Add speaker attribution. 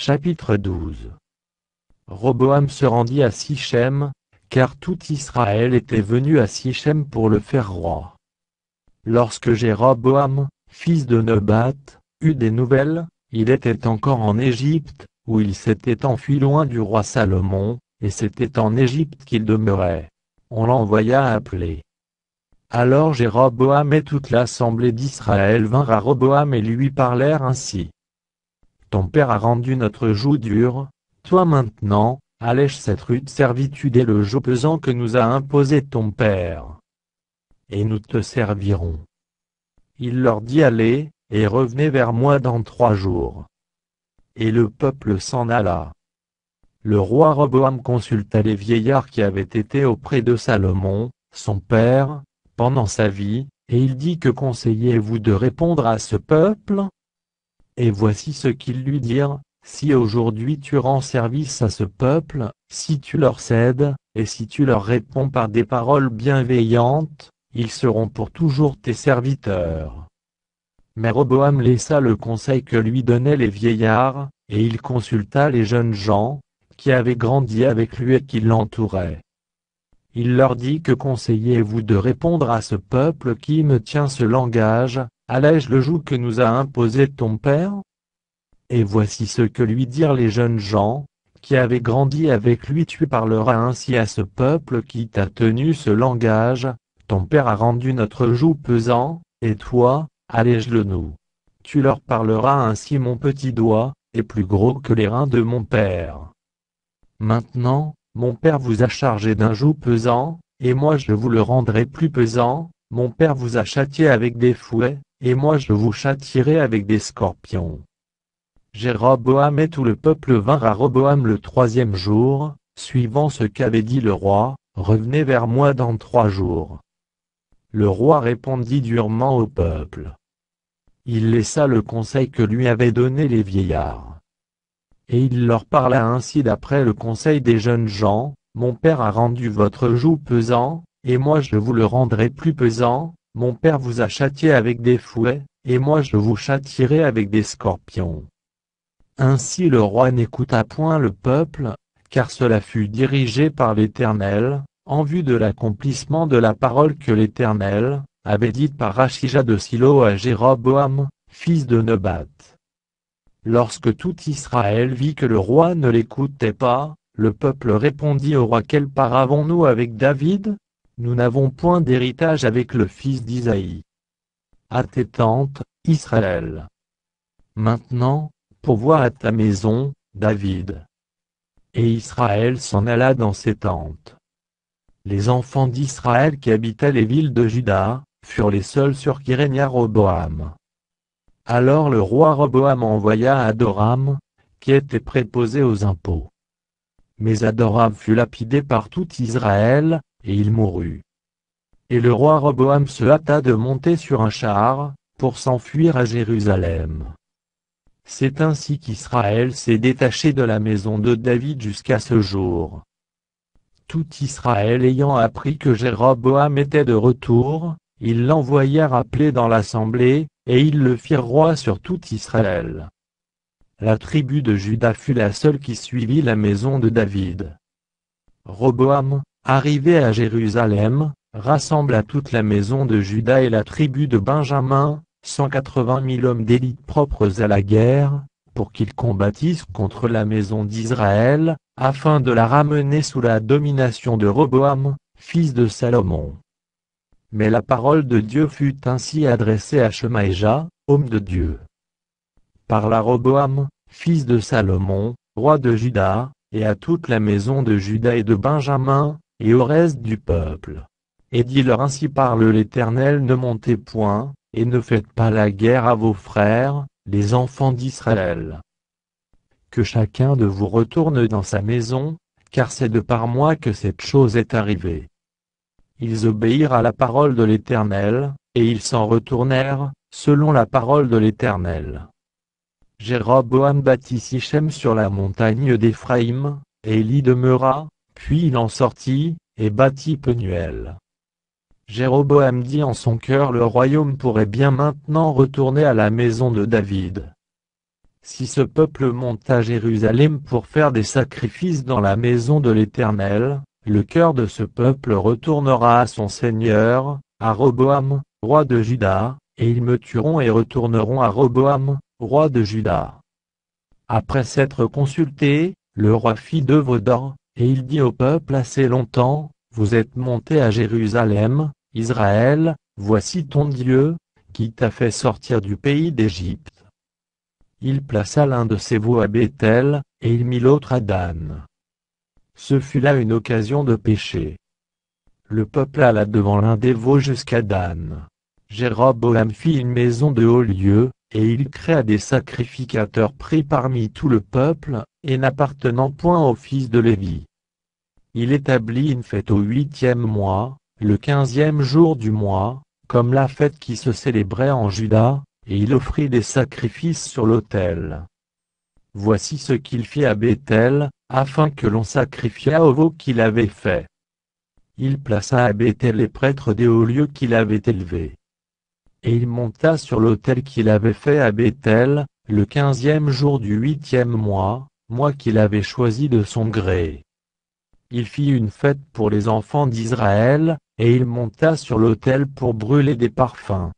Speaker 1: Chapitre 12. Roboam se rendit à Sichem, car tout Israël était venu à Sichem pour le faire roi. Lorsque Jéroboam, fils de Nebat, eut des nouvelles, il était encore en Égypte, où il s'était enfui loin du roi Salomon, et c'était en Égypte qu'il demeurait. On l'envoya appeler. Alors Jéroboam et toute l'assemblée d'Israël vinrent à Roboam et lui parlèrent ainsi. Ton père a rendu notre joug dur, toi maintenant, allège cette rude servitude et le joug pesant que nous a imposé ton père. Et nous te servirons. Il leur dit allez, et revenez vers moi dans 3 jours. Et le peuple s'en alla. Le roi Roboam consulta les vieillards qui avaient été auprès de Salomon, son père, pendant sa vie, et il dit que conseillez-vous de répondre à ce peuple? Et voici ce qu'ils lui dirent, si aujourd'hui tu rends service à ce peuple, si tu leur cèdes, et si tu leur réponds par des paroles bienveillantes, ils seront pour toujours tes serviteurs. Mais Roboam laissa le conseil que lui donnaient les vieillards, et il consulta les jeunes gens, qui avaient grandi avec lui et qui l'entouraient. Il leur dit que conseillez-vous de répondre à ce peuple qui me tient ce langage, allège le joug que nous a imposé ton père? Et voici ce que lui dirent les jeunes gens, qui avaient grandi avec lui. Tu parleras ainsi à ce peuple qui t'a tenu ce langage, ton père a rendu notre joug pesant, et toi, allège-le nous. Tu leur parleras ainsi, mon petit doigt est plus gros que les reins de mon père. Maintenant, mon père vous a chargé d'un joug pesant, et moi je vous le rendrai plus pesant, mon père vous a châtié avec des fouets, et moi je vous châtierai avec des scorpions. Jéroboam et tout le peuple vinrent à Roboam le 3e jour, suivant ce qu'avait dit le roi, revenez vers moi dans 3 jours. Le roi répondit durement au peuple. Il laissa le conseil que lui avaient donné les vieillards. Et il leur parla ainsi d'après le conseil des jeunes gens, mon père a rendu votre joug pesant, et moi je vous le rendrai plus pesant, mon père vous a châtié avec des fouets, et moi je vous châtierai avec des scorpions. Ainsi le roi n'écouta point le peuple, car cela fut dirigé par l'Éternel, en vue de l'accomplissement de la parole que l'Éternel avait dite par Achija de Silo à Jéroboam, fils de Nebat. Lorsque tout Israël vit que le roi ne l'écoutait pas, le peuple répondit au roi, quelle part avons-nous avec David? Nous n'avons point d'héritage avec le fils d'Isaïe. À tes tentes, Israël. Maintenant, pourvois à ta maison, David. Et Israël s'en alla dans ses tentes. Les enfants d'Israël qui habitaient les villes de Juda, furent les seuls sur qui régna Roboam. Alors le roi Roboam envoya Adoram, qui était préposé aux impôts. Mais Adoram fut lapidé par tout Israël, et il mourut. Et le roi Roboam se hâta de monter sur un char, pour s'enfuir à Jérusalem. C'est ainsi qu'Israël s'est détaché de la maison de David jusqu'à ce jour. Tout Israël ayant appris que Jéroboam était de retour, ils l'envoyèrent appeler dans l'assemblée, et ils le firent roi sur tout Israël. La tribu de Juda fut la seule qui suivit la maison de David. Roboam, arrivé à Jérusalem, rassembla toute la maison de Juda et la tribu de Benjamin, 180 000 hommes d'élite propres à la guerre, pour qu'ils combattissent contre la maison d'Israël, afin de la ramener sous la domination de Roboam, fils de Salomon. Mais la parole de Dieu fut ainsi adressée à Shemaïja, homme de Dieu. Par Roboam, fils de Salomon, roi de Juda, et à toute la maison de Juda et de Benjamin, et au reste du peuple. Et dis-leur ainsi parle l'Éternel, ne montez point, et ne faites pas la guerre à vos frères, les enfants d'Israël. Que chacun de vous retourne dans sa maison, car c'est de par moi que cette chose est arrivée. Ils obéirent à la parole de l'Éternel, et ils s'en retournèrent, selon la parole de l'Éternel. Jéroboam bâtit Sichem sur la montagne d'Éphraïm, et il y demeura, puis il en sortit, et bâtit Penuel. Jéroboam dit en son cœur, le royaume pourrait bien maintenant retourner à la maison de David. si ce peuple monte à Jérusalem pour faire des sacrifices dans la maison de l'Éternel, le cœur de ce peuple retournera à son Seigneur, à Roboam, roi de Juda, et ils me tueront et retourneront à Roboam, roi de Juda. » Après s'être consulté, le roi fit d'œuvre d'or, et il dit au peuple assez longtemps, « Vous êtes montés à Jérusalem, Israël, voici ton Dieu, qui t'a fait sortir du pays d'Égypte. » Il plaça l'un de ses veaux à Béthel, et il mit l'autre à Dan. Ce fut là une occasion de péché. Le peuple alla devant l'un des veaux jusqu'à Dan. Jéroboam fit une maison de haut lieu, et il créa des sacrificateurs pris parmi tout le peuple, et n'appartenant point aux fils de Lévi. Il établit une fête au 8e mois, le 15e jour du mois, comme la fête qui se célébrait en Juda, et il offrit des sacrifices sur l'autel. Voici ce qu'il fit à Béthel, afin que l'on sacrifiât au veau qu'il avait fait. Il plaça à Béthel les prêtres des hauts lieux qu'il avait élevés. Et il monta sur l'autel qu'il avait fait à Béthel, le 15e jour du 8e mois, mois qu'il avait choisi de son gré. Il fit une fête pour les enfants d'Israël, et il monta sur l'autel pour brûler des parfums.